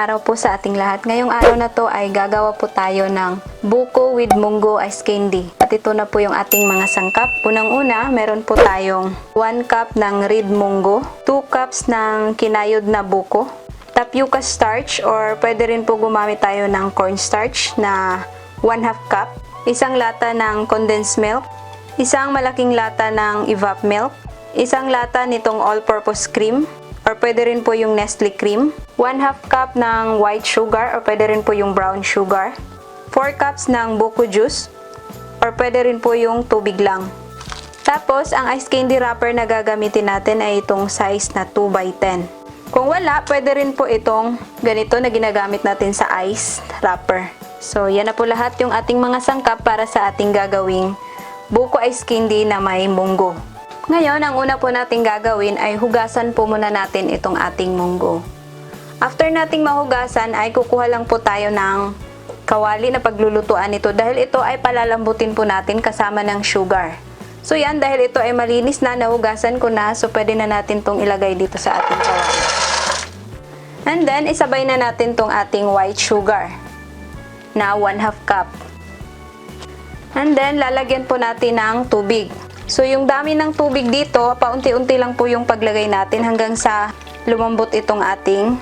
araw po sa ating lahat. Ngayong araw na to ay gagawa po tayo ng buko with munggo ice candy. At ito na po yung ating mga sangkap. Unang-una, meron po tayong 1 cup ng red munggo, 2 cups ng kinayod na buko, tapioca starch or pwede rin po gumamit tayo ng cornstarch na 1/2 cup, isang lata ng condensed milk, isang malaking lata ng evap milk, isang lata nitong all-purpose cream, or pwede rin po yung Nestle cream, 1/2 cup ng white sugar or pwede rin po yung brown sugar, 4 cups ng buko juice or pwede rin po yung tubig lang. Tapos, ang ice candy wrapper na gagamitin natin ay itong size na 2x10. Kung wala, pwede rin po itong ganito na ginagamit natin sa ice wrapper. So, yan na po lahat yung ating mga sangkap para sa ating gagawing buko ice candy na may munggo. Ngayon, ang una po nating gagawin ay hugasan po muna natin itong ating munggo. After nating mahugasan ay kukuha lang po tayo ng kawali na paglulutuan ito dahil ito ay palalambutin po natin kasama ng sugar. So yan, dahil ito ay malinis na, nahugasan ko na, so pwede na natin tong ilagay dito sa ating kawali. And then, isabay na natin tong ating white sugar na 1/2 cup. And then, lalagyan po natin ng tubig. So, yung dami ng tubig dito, paunti-unti lang po yung paglagay natin hanggang sa lumambot itong ating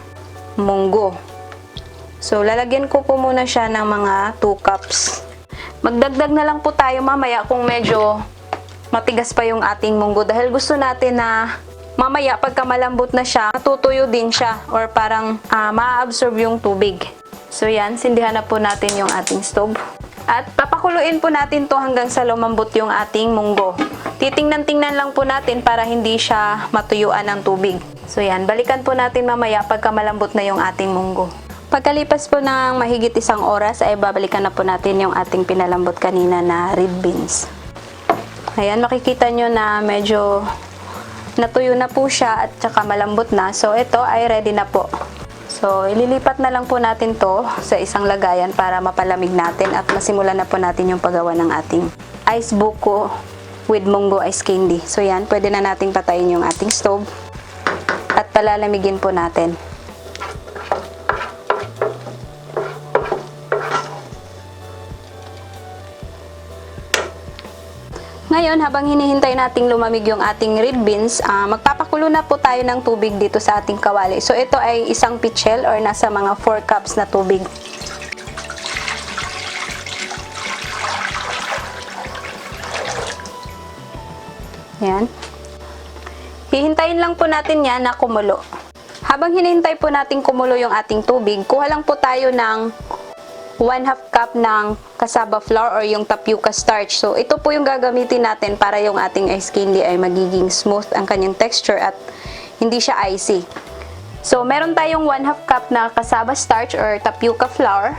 munggo. So, lalagyan ko po muna siya ng mga 2 cups. Magdagdag na lang po tayo mamaya kung medyo matigas pa yung ating munggo dahil gusto natin na mamaya pagka malambot na siya, matutuyo din siya or parang ma-absorb yung tubig. So, yan, sindihan na po natin yung ating stove. At papakuluin po natin to hanggang sa lumambot yung ating munggo. Titingnan-tingnan lang po natin para hindi siya matuyuan ng tubig. So yan, balikan po natin mamaya pagka malambot na yung ating munggo. Pagkalipas po ng mahigit 1 oras ay babalikan na po natin yung ating pinalambot kanina na red beans. Ayan, makikita nyo na medyo natuyo na po siya at saka malambot na. So ito ay ready na po. So, ililipat na lang po natin to sa isang lagayan para mapalamig natin at masimulan na po natin yung paggawa ng ating ice buko with munggo ice candy. So, yan, pwede na nating patayin yung ating stove at palalamigin po natin. Ngayon, habang hinihintay nating lumamig yung ating red beans, magpapakulo na po tayo ng tubig dito sa ating kawali. So, ito ay isang pitchel or nasa mga 4 cups na tubig. Yan. Hihintayin lang po natin yan na kumulo. Habang hinihintay po natin kumulo yung ating tubig, kuha lang po tayo ng 1/2 cup ng cassava flour or yung tapioca starch. So, ito po yung gagamitin natin para yung ating ice candy ay magiging smooth ang kanyang texture at hindi siya icy. So, meron tayong 1/2 cup na cassava starch or tapioca flour.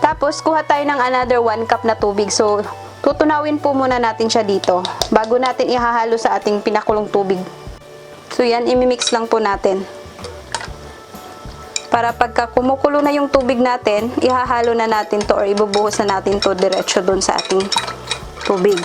Tapos, kuha tayo ng another 1 cup na tubig. So, tutunawin po muna natin siya dito bago natin ihahalo sa ating pinakulong tubig. So, yan, imimix lang po natin. Para pagka kumukulo na yung tubig natin, ihahalo na natin to or ibubuhos na natin to diretso dun sa ating tubig.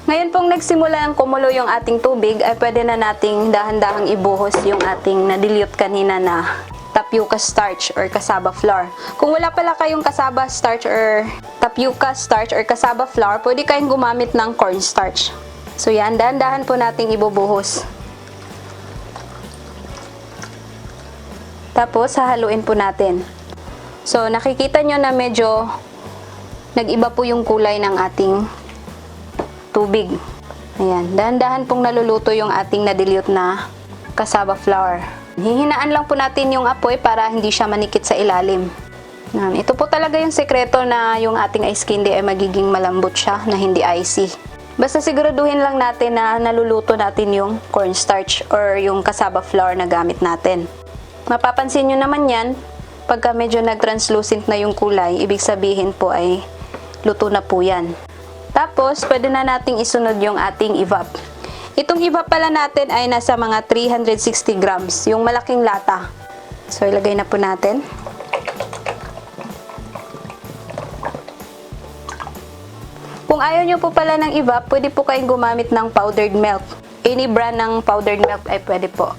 Ngayon pong nagsimula ang kumulo yung ating tubig, ay pwede na nating dahan-dahang ibuhos yung ating na-dilute kanina na tapioca starch or cassava flour. Kung wala pala kayong cassava starch or tapioca starch or cassava flour, pwede kayong gumamit ng cornstarch. So yan, dahan-dahan po nating ibubuhos. Tapos, hahaluin po natin. So, nakikita nyo na medyo nag-iba po yung kulay ng ating tubig. Ayan, dahan-dahan pong naluluto yung ating na-dilute na cassava flour. Hihinaan lang po natin yung apoy para hindi siya manikit sa ilalim. Ito po talaga yung sekreto na yung ating ice candy ay magiging malambot siya, na hindi icy. Basta siguraduhin lang natin na naluluto natin yung cornstarch or yung cassava flour na gamit natin. Mapapansin nyo naman yan, pagka medyo nag-translucent na yung kulay, ibig sabihin po ay luto na po yan. Tapos, pwede na nating isunod yung ating evap. Itong evap pala natin ay nasa mga 360 grams, yung malaking lata. So, ilagay na po natin. Kung ayaw nyo po pala ng evap, pwede po kayong gumamit ng powdered milk. Any brand ng powdered milk ay pwede po.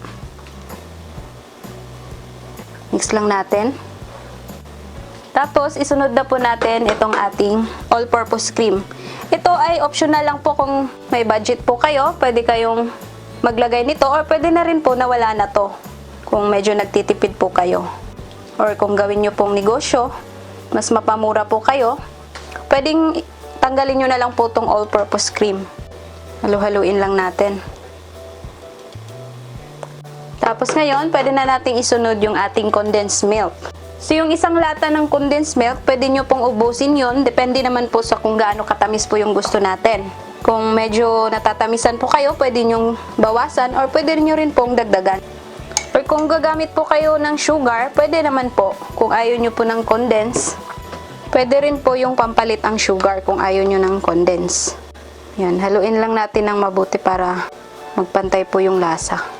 lang natin. Tapos, isunod na po natin itong ating all-purpose cream. Ito ay optional lang po kung may budget po kayo. Pwede kayong maglagay nito or pwede na rin po na wala na to kung medyo nagtitipid po kayo. Or kung gawin nyo pong negosyo, mas mapamura po kayo, pwedeng tanggalin nyo na lang po itong all-purpose cream. Halu-haluin lang natin. Tapos ngayon, pwede na nating isunod yung ating condensed milk. So yung isang lata ng condensed milk, pwede nyo pong ubusin yon. Depende naman po sa kung gaano katamis po yung gusto natin. Kung medyo natatamisan po kayo, pwede nyong bawasan or pwede nyo rin pong dagdagan. Or kung gagamit po kayo ng sugar, pwede naman po. Kung ayaw nyo po ng condense, pwede rin po yung pampalit ang sugar kung ayaw nyo ng condense. Yan, haluin lang natin ng mabuti para magpantay po yung lasa.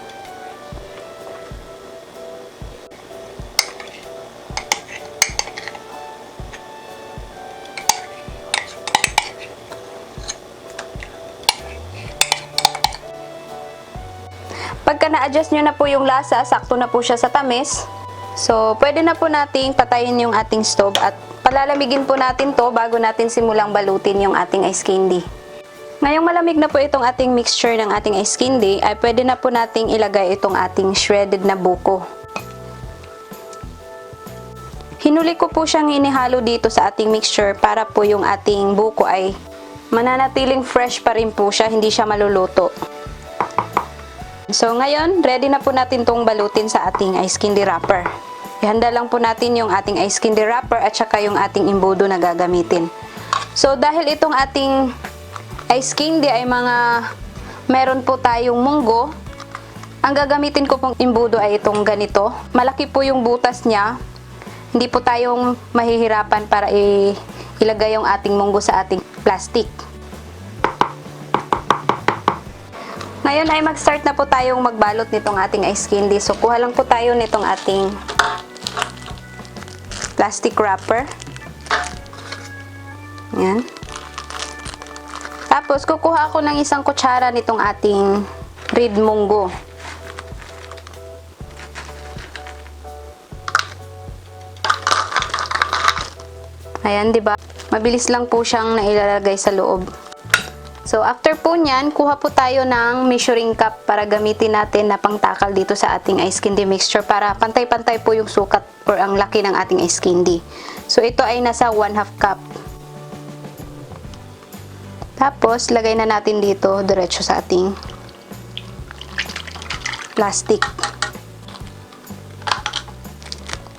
Pagka na-adjust nyo na po yung lasa, sakto na po siya sa tamis. So, pwede na po nating patayin yung ating stove at palalamigin po natin to bago natin simulang balutin yung ating ice candy. Ngayong malamig na po itong ating mixture ng ating ice candy, ay pwede na po nating ilagay itong ating shredded na buko. Hinuli ko po siyang inihalo dito sa ating mixture para po yung ating buko ay mananatiling fresh pa rin po siya, hindi siya maluluto. So ngayon, ready na po natin tong balutin sa ating ice candy wrapper. Ihanda lang po natin yung ating ice candy wrapper at saka yung ating imbudo na gagamitin. So dahil itong ating ice candy ay meron po tayong munggo, ang gagamitin ko pong imbudo ay itong ganito. Malaki po yung butas niya. Hindi po tayong mahihirapan para ilagay yung ating munggo sa ating plastic. Ngayon ay mag-start na po tayong magbalot nitong ating ice candy. So, kuha lang po tayo nitong ating plastic wrapper. Yan. Tapos, kukuha ako ng isang kutsara nitong ating red munggo. Ayan, diba? Mabilis lang po siyang nailalagay sa loob. So, after po nyan, kuha po tayo ng measuring cup para gamitin natin na pangtakal dito sa ating ice candy mixture para pantay-pantay po yung sukat or ang laki ng ating ice candy. So, ito ay nasa 1/2 cup. Tapos, lagay na natin dito diretso sa ating plastic.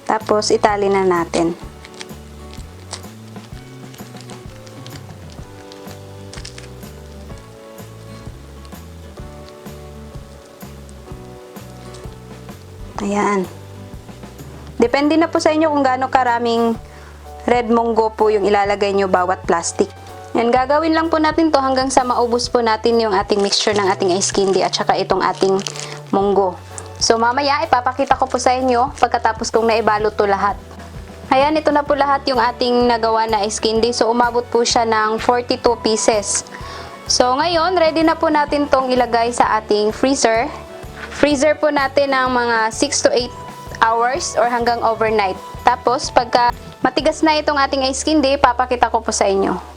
Tapos, itali na natin. Ayan. Depende na po sa inyo kung gaano karaming red munggo po yung ilalagay nyo bawat plastic. Yan, gagawin lang po natin to hanggang sa maubos po natin yung ating mixture ng ating ice candy at saka itong ating munggo. So, mamaya ipapakita ko po sa inyo pagkatapos kong naibalot to lahat. Ayan, ito na po lahat yung ating nagawa na ice candy. So, umabot po siya ng 42 pieces. So, ngayon, ready na po natin tong ilagay sa ating freezer. Freezer po natin ng mga 6 to 8 hours or hanggang overnight. Tapos, pagka matigas na itong ating ice candy, papakita ko po sa inyo.